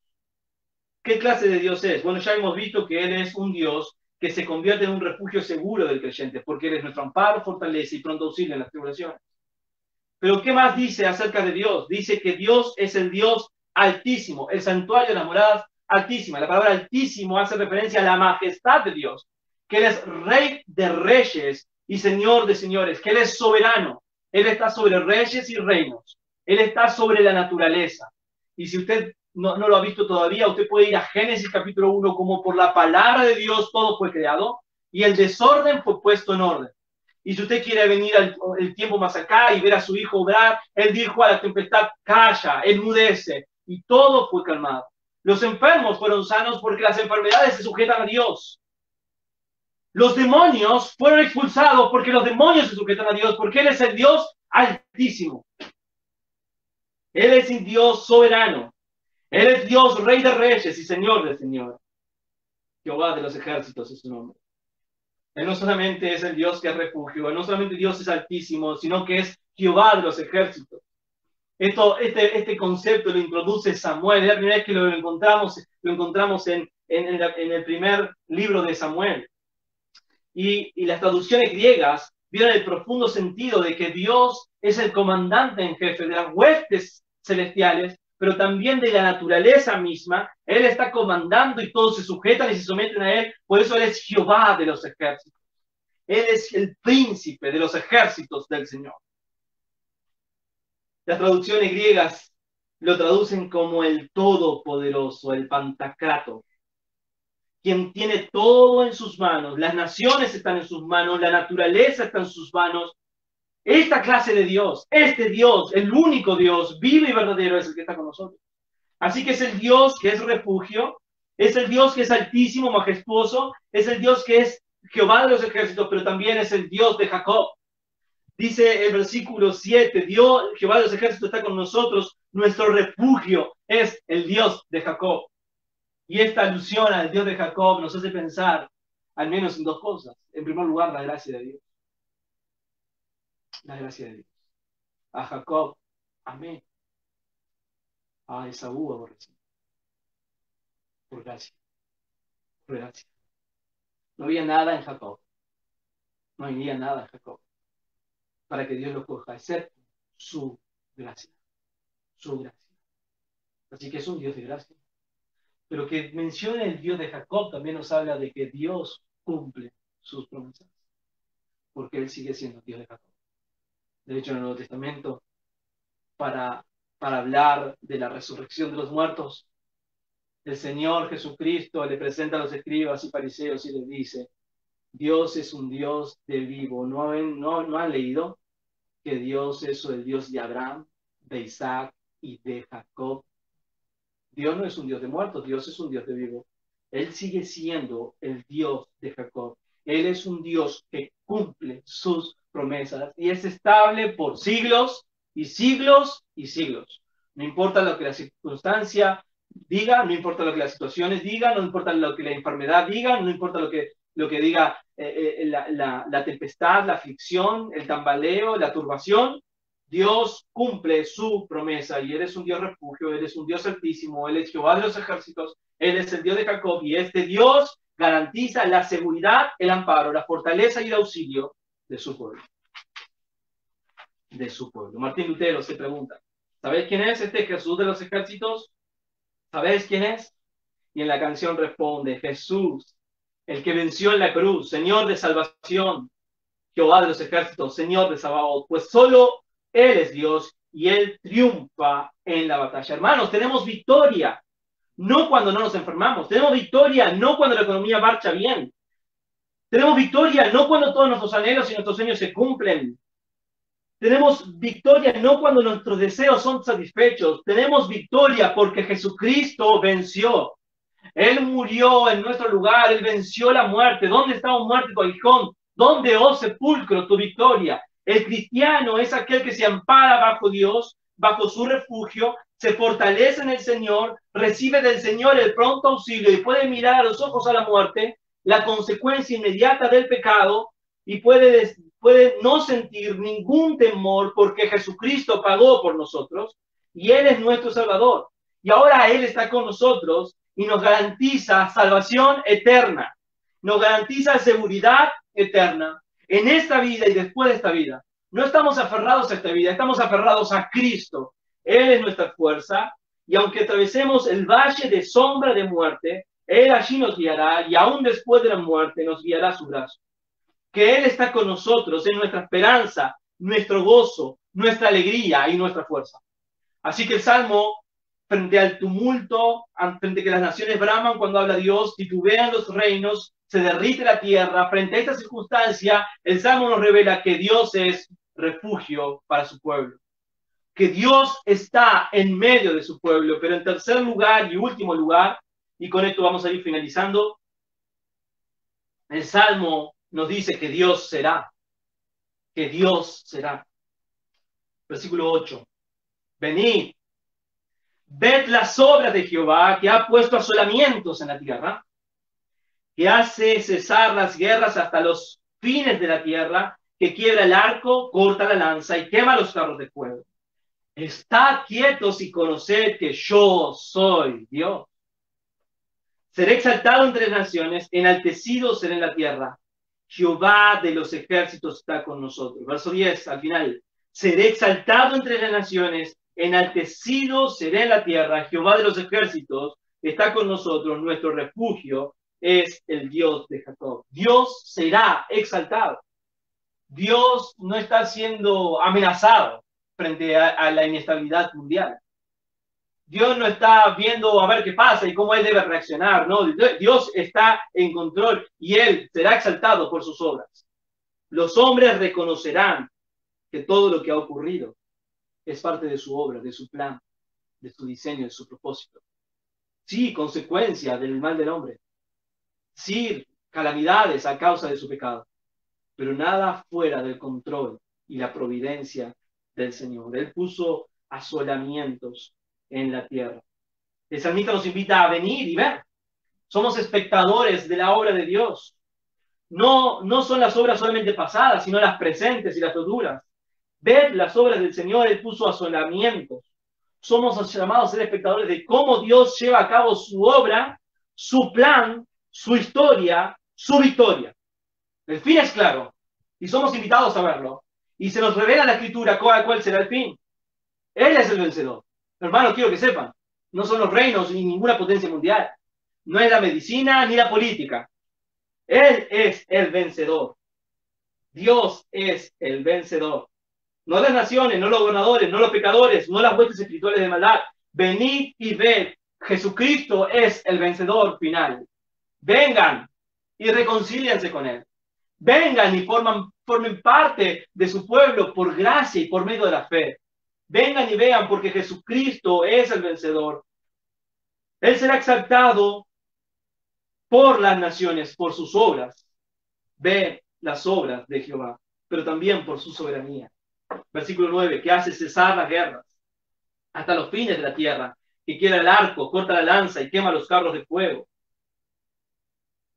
¿Qué clase de Dios es? Bueno, ya hemos visto que Él es un Dios que se convierte en un refugio seguro del creyente, porque Él es nuestro amparo, fortaleza y pronto auxilio en las tribulaciones. Pero ¿qué más dice acerca de Dios? Dice que Dios es el Dios altísimo, el santuario de las moradas altísimas. La palabra altísimo hace referencia a la majestad de Dios, que Él es rey de reyes y señor de señores, que Él es soberano. Él está sobre reyes y reinos. Él está sobre la naturaleza. Y si usted no lo ha visto todavía, usted puede ir a Génesis capítulo 1, como por la palabra de Dios todo fue creado y el desorden fue puesto en orden. Y si usted quiere venir el tiempo más acá y ver a su hijo obrar, él dijo a la tempestad, calla, enmudece, y todo fue calmado. Los enfermos fueron sanos porque las enfermedades se sujetan a Dios. Los demonios fueron expulsados porque los demonios se sujetan a Dios, porque Él es el Dios altísimo. Él es el Dios soberano. Él es Dios, Rey de reyes y Señor de señores. Jehová de los ejércitos es su nombre. Él no solamente es el Dios que es refugio, Él no solamente Dios es altísimo, sino que es Jehová de los ejércitos. Este concepto lo introduce Samuel. Es la primera vez que lo encontramos en el primer libro de Samuel. Y las traducciones griegas vieron el profundo sentido de que Dios es el comandante en jefe de las huestes celestiales, pero también de la naturaleza misma. Él está comandando y todos se sujetan y se someten a Él. Por eso Él es Jehová de los ejércitos. Él es el príncipe de los ejércitos del Señor. Las traducciones griegas lo traducen como el Todopoderoso, el Pantocrator, quien tiene todo en sus manos. Las naciones están en sus manos, la naturaleza está en sus manos. Esta clase de Dios, este Dios, el único Dios vivo y verdadero, es el que está con nosotros. Así que es el Dios que es refugio, es el Dios que es altísimo, majestuoso, es el Dios que es Jehová de los ejércitos, pero también es el Dios de Jacob. Dice el versículo 7, Dios, Jehová de los ejércitos está con nosotros, nuestro refugio es el Dios de Jacob. Y esta alusión al Dios de Jacob nos hace pensar al menos en dos cosas. En primer lugar, la gracia de Dios. La gracia de Dios. A Jacob, amén. a Esaú aborrecí. Por gracia. Por gracia. No había nada en Jacob. No había nada en Jacob para que Dios lo coja, excepto su gracia. Su gracia. Así que es un Dios de gracia. Pero que mencione el Dios de Jacob también nos habla de que Dios cumple sus promesas. Porque Él sigue siendo Dios de Jacob. De hecho, en el Nuevo Testamento, para hablar de la resurrección de los muertos, el Señor Jesucristo le presenta a los escribas y fariseos y les dice, Dios es un Dios de vivo. ¿No han leído que Dios es el Dios de Abraham, de Isaac y de Jacob? Dios no es un Dios de muertos, Dios es un Dios de vivo. Él sigue siendo el Dios de Jacob. Él es un Dios que cumple sus promesas y es estable por siglos y siglos y siglos. No importa lo que la circunstancia diga, no importa lo que las situaciones digan, no importa lo que la enfermedad diga, no importa lo que diga la tempestad, la aflicción, el tambaleo, la turbación. Dios cumple su promesa y Él es un Dios refugio, Él es un Dios altísimo, Él es Jehová de los ejércitos, Él es el Dios de Jacob y este Dios garantiza la seguridad, el amparo, la fortaleza y el auxilio de su pueblo. De su pueblo. Martín Lutero se pregunta, ¿sabéis quién es este Jesús de los ejércitos? ¿Sabéis quién es? Y en la canción responde, Jesús, el que venció en la cruz, Señor de salvación, Jehová de los ejércitos, Señor de Sabaoth, pues solo Él es Dios y Él triunfa en la batalla. Hermanos, tenemos victoria, no cuando no nos enfermamos. Tenemos victoria, no cuando la economía marcha bien. Tenemos victoria, no cuando todos nuestros anhelos y nuestros sueños se cumplen. Tenemos victoria, no cuando nuestros deseos son satisfechos. Tenemos victoria porque Jesucristo venció. Él murió en nuestro lugar, Él venció la muerte. ¿Dónde está un muerte tu aguijón? ¿Dónde, oh sepulcro, tu victoria? El cristiano es aquel que se ampara bajo Dios, bajo su refugio, se fortalece en el Señor, recibe del Señor el pronto auxilio y puede mirar a los ojos a la muerte, la consecuencia inmediata del pecado, y puede no sentir ningún temor porque Jesucristo pagó por nosotros y Él es nuestro Salvador. Y ahora Él está con nosotros y nos garantiza salvación eterna, nos garantiza seguridad eterna en esta vida y después de esta vida. No estamos aferrados a esta vida, estamos aferrados a Cristo. Él es nuestra fuerza y aunque atravesemos el valle de sombra de muerte, Él allí nos guiará y aún después de la muerte nos guiará su brazo. Que Él está con nosotros en nuestra esperanza, nuestro gozo, nuestra alegría y nuestra fuerza. Así que el Salmo, frente al tumulto, frente a que las naciones braman cuando habla Dios, titubean los reinos, se derrite la tierra, frente a esta circunstancia, el Salmo nos revela que Dios es refugio para su pueblo. Que Dios está en medio de su pueblo, pero en tercer lugar y último lugar, y con esto vamos a ir finalizando, el Salmo nos dice que Dios será. Que Dios será. Versículo 8. Venid, ved las obras de Jehová, que ha puesto asolamientos en la tierra, que hace cesar las guerras hasta los fines de la tierra, que quiebra el arco, corta la lanza y quema los carros de fuego. Estad quietos y conoced que yo soy Dios. Seré exaltado entre las naciones, enaltecido seré en la tierra. Jehová de los ejércitos está con nosotros. Verso 10, al final. Seré exaltado entre las naciones, enaltecido seré en la tierra. Jehová de los ejércitos está con nosotros. Nuestro refugio es el Dios de Jacob. Dios será exaltado. Dios no está siendo amenazado frente a la inestabilidad mundial. Dios no está viendo a ver qué pasa y cómo Él debe reaccionar, no. Dios está en control y Él será exaltado por sus obras. Los hombres reconocerán que todo lo que ha ocurrido es parte de su obra, de su plan, de su diseño, de su propósito. Sí, consecuencia del mal del hombre. Sí, calamidades a causa de su pecado. Pero nada fuera del control y la providencia del Señor. Él puso asolamientos en la tierra. El salmista nos invita a venir y ver. Somos espectadores de la obra de Dios. No son las obras solamente pasadas, sino las presentes y las futuras. Ved las obras del Señor, Él puso asolamientos. somos llamados a ser espectadores de cómo Dios lleva a cabo su obra, su plan, su historia, su victoria. El fin es claro y somos invitados a verlo. Y se nos revela en la Escritura cuál será el fin. Él es el vencedor. Hermanos, quiero que sepan, no son los reinos ni ninguna potencia mundial. No es la medicina ni la política. Él es el vencedor. Dios es el vencedor. No las naciones, no los gobernadores, no los pecadores, no las huestes espirituales de maldad. Venid y ved. Jesucristo es el vencedor final. Vengan y reconcíliense con Él. Vengan y formen parte de su pueblo por gracia y por medio de la fe. Vengan y vean porque Jesucristo es el vencedor. Él será exaltado por las naciones, por sus obras. Ve las obras de Jehová, pero también por su soberanía. Versículo 9, que hace cesar las guerras hasta los fines de la tierra, que quiera el arco, corta la lanza y quema los carros de fuego.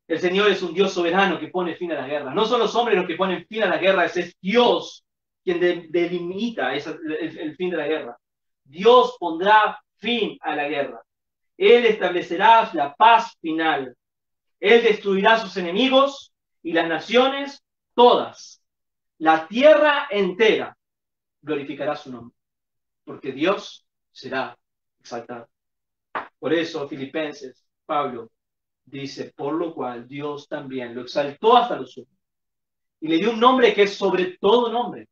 El Señor es un Dios soberano que pone fin a las guerras. No son los hombres los que ponen fin a las guerras, es Dios quien delimita el fin de la guerra. Dios pondrá fin a la guerra. Él establecerá la paz final. Él destruirá a sus enemigos y las naciones todas. La tierra entera glorificará su nombre, porque Dios será exaltado. Por eso, Filipenses, Pablo dice, por lo cual Dios también lo exaltó hasta lo sumo y le dio un nombre que es sobre todo nombre,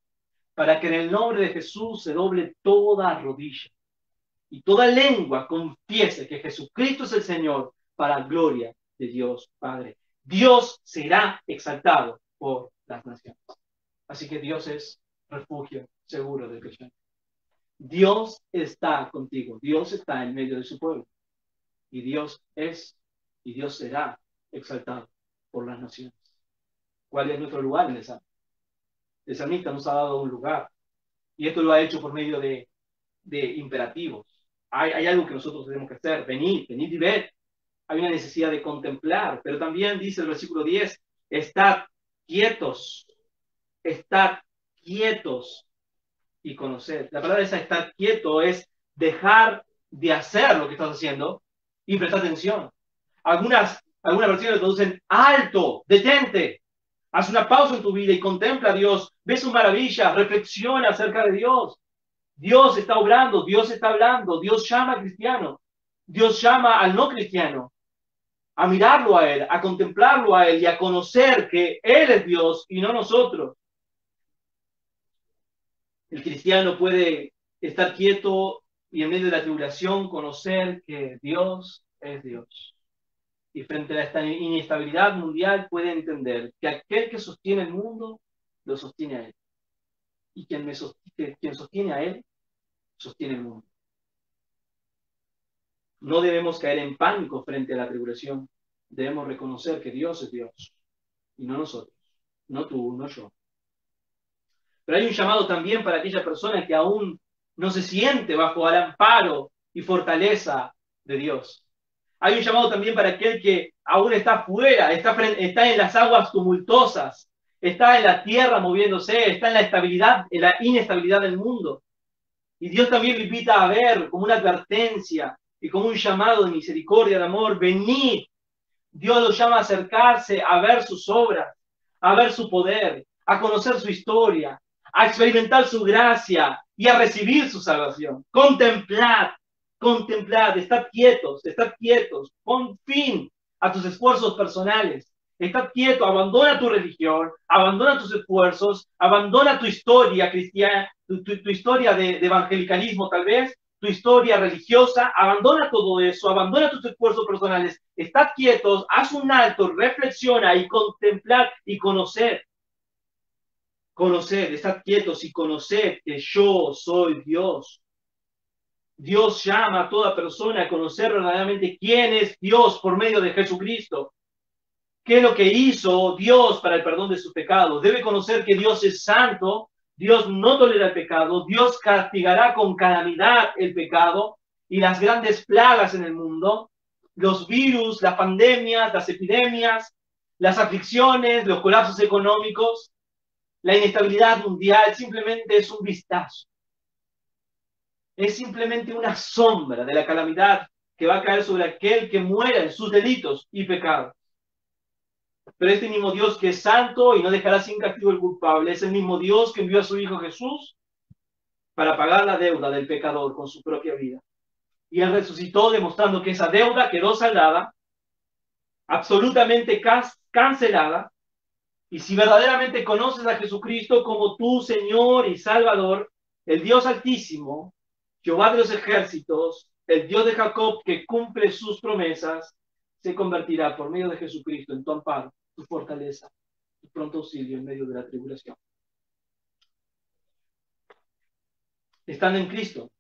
para que en el nombre de Jesús se doble toda rodilla y toda lengua confiese que Jesucristo es el Señor, para gloria de Dios Padre. Dios será exaltado por las naciones. Así que Dios es refugio seguro del creyente. Dios está contigo. Dios está en medio de su pueblo. Y Dios es y Dios será exaltado por las naciones. ¿Cuál es nuestro lugar en el Salmo? El salmista nos ha dado un lugar. Y esto lo ha hecho por medio de imperativos. Hay algo que nosotros tenemos que hacer. Venid y ved. Hay una necesidad de contemplar. Pero también dice el versículo 10, estad quietos y conoced. La palabra esa, estar quieto, es dejar de hacer lo que estás haciendo y prestar atención. Algunas versiones traducen alto, detente. Haz una pausa en tu vida y contempla a Dios. Ve sus maravillas, reflexiona acerca de Dios. Dios está obrando, Dios está hablando, Dios llama al cristiano, Dios llama al no cristiano a mirarlo a Él, a contemplarlo a Él y a conocer que Él es Dios y no nosotros. El cristiano puede estar quieto y en medio de la tribulación conocer que Dios es Dios. Y frente a esta inestabilidad mundial puede entender que aquel que sostiene el mundo, lo sostiene a Él. Y quien sostiene a Él, sostiene el mundo. No debemos caer en pánico frente a la tribulación. Debemos reconocer que Dios es Dios y no nosotros, no tú, no yo. Pero hay un llamado también para aquella persona que aún no se siente bajo el amparo y fortaleza de Dios. Hay un llamado también para aquel que aún está fuera, está en las aguas tumultuosas, está en la tierra moviéndose, está en la inestabilidad del mundo. Y Dios también le invita a ver como una advertencia y como un llamado de misericordia, de amor. Venid. Dios lo llama a acercarse, a ver sus obras, a ver su poder, a conocer su historia, a experimentar su gracia y a recibir su salvación. Contemplad, estad quietos, pon fin a tus esfuerzos personales. Estad quieto, abandona tu religión, abandona tus esfuerzos, abandona tu historia cristiana, tu historia de evangelicalismo tal vez, tu historia religiosa, abandona todo eso, abandona tus esfuerzos personales, estad quietos, haz un alto, reflexiona y contemplad y conocer. Conoced, estad quietos y conoced que yo soy Dios. Dios llama a toda persona a conocer verdaderamente quién es Dios por medio de Jesucristo. ¿Qué es lo que hizo Dios para el perdón de sus pecados? Debe conocer que Dios es santo, Dios no tolera el pecado, Dios castigará con calamidad el pecado y las grandes plagas en el mundo, los virus, las pandemias, las epidemias, las aflicciones, los colapsos económicos, la inestabilidad mundial, simplemente es un vistazo. es simplemente una sombra de la calamidad que va a caer sobre aquel que muera en sus delitos y pecados. Pero este mismo Dios que es santo y no dejará sin castigo el culpable, es el mismo Dios que envió a su Hijo Jesús para pagar la deuda del pecador con su propia vida. Y Él resucitó demostrando que esa deuda quedó saldada, absolutamente cancelada. Y si verdaderamente conoces a Jesucristo como tu Señor y Salvador, el Dios Altísimo, Jehová de los ejércitos, el Dios de Jacob que cumple sus promesas, se convertirá por medio de Jesucristo en tu amparo, tu fortaleza, tu pronto auxilio en medio de la tribulación. Estando en Cristo,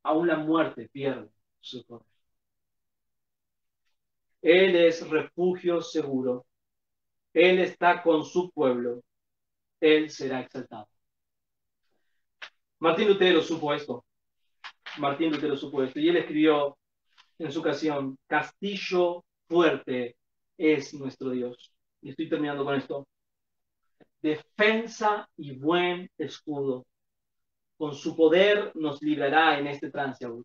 aún la muerte pierde su poder. Él es refugio seguro. Él está con su pueblo. Él será exaltado. Martín Lutero supo esto. Y él escribió en su canción, Castillo fuerte es nuestro Dios. Y estoy terminando con esto. Defensa y buen escudo. Con su poder nos librará en este trance agudo.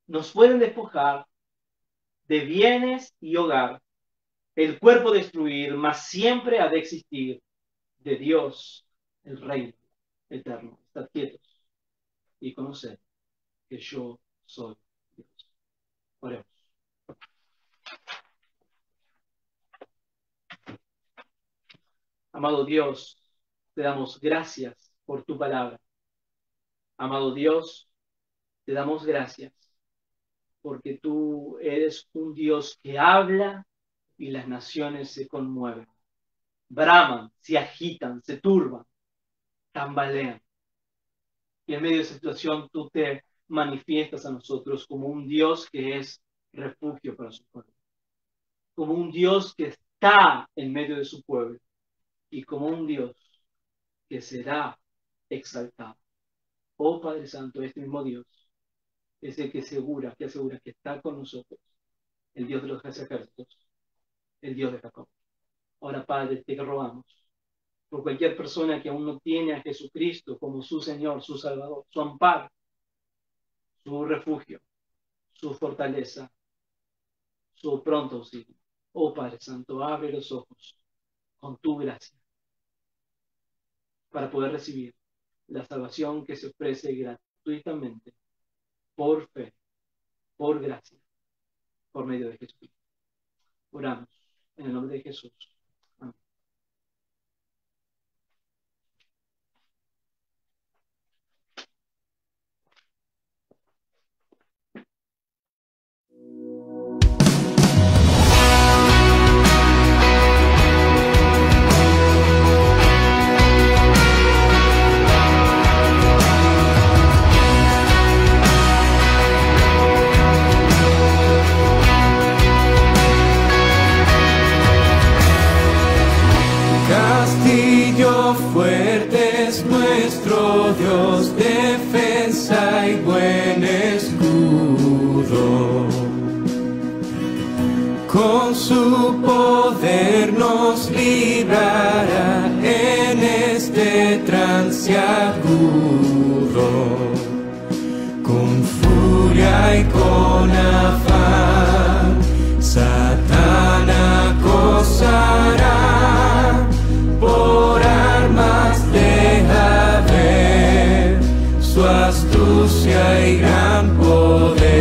Nos pueden despojar de bienes y hogar, el cuerpo destruir, mas siempre ha de existir de Dios el reino eterno. Estad quietos y conoced que yo soy Dios. Oremos. Amado Dios, te damos gracias por tu palabra. Amado Dios, te damos gracias porque tú eres un Dios que habla y las naciones se conmueven, braman, se agitan, se turban, tambalean. Y en medio de esa situación tú te manifiestas a nosotros como un Dios que es refugio para su pueblo, como un Dios que está en medio de su pueblo y como un Dios que será exaltado. Oh Padre Santo, este mismo Dios es el que asegura que está con nosotros, el Dios de los ejércitos, el Dios de Jacob. Ahora, Padre, te rogamos por cualquier persona que aún no tiene a Jesucristo como su Señor, su Salvador, su amparo, su refugio, su fortaleza, su pronto auxilio. Oh Padre Santo, abre los ojos con tu gracia para poder recibir la salvación que se ofrece gratuitamente, por fe, por gracia, por medio de Jesucristo. Oramos en el nombre de Jesús. Amén. Castillo fuerte es nuestro Dios, defensa y buen escudo. Con su poder nos librará en este trance agudo. Con furia y con afán, Satán acosará. Por armas deja ver su astucia y gran poder.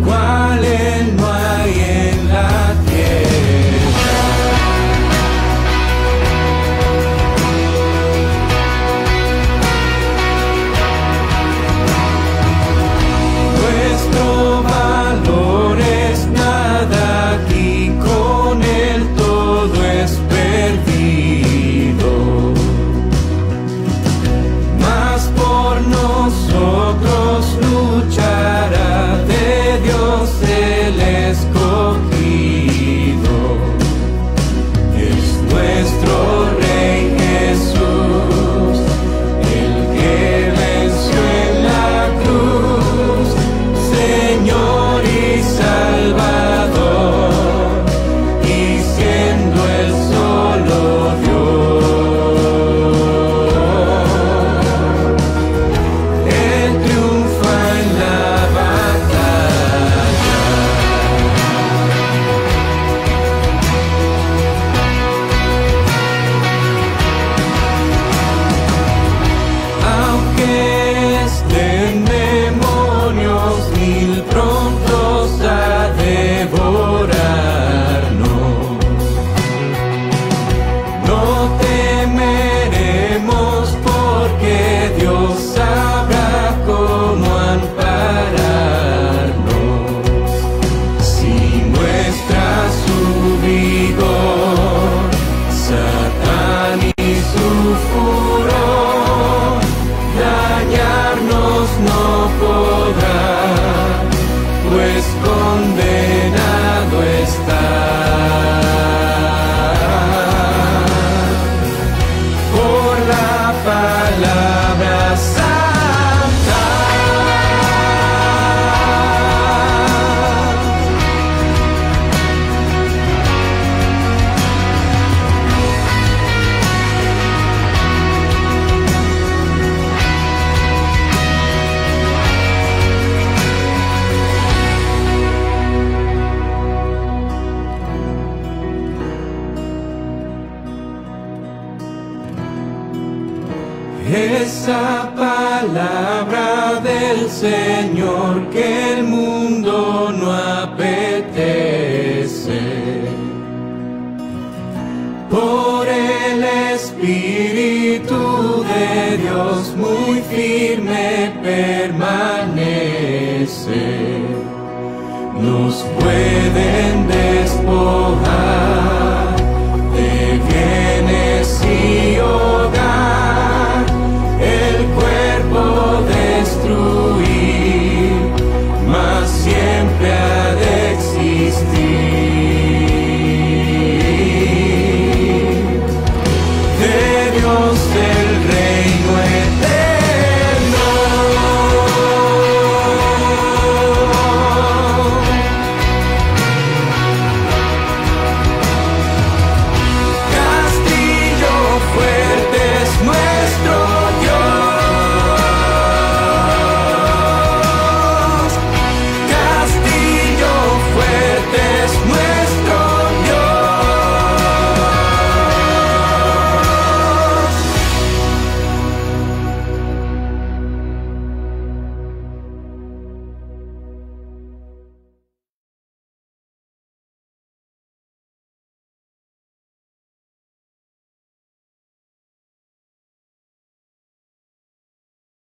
Cual él no hay en la tierra. Nuestro valor es Esa palabra del Señor que el mundo no apetece. Por el Espíritu de Dios muy firme permanece. Nos pueden ver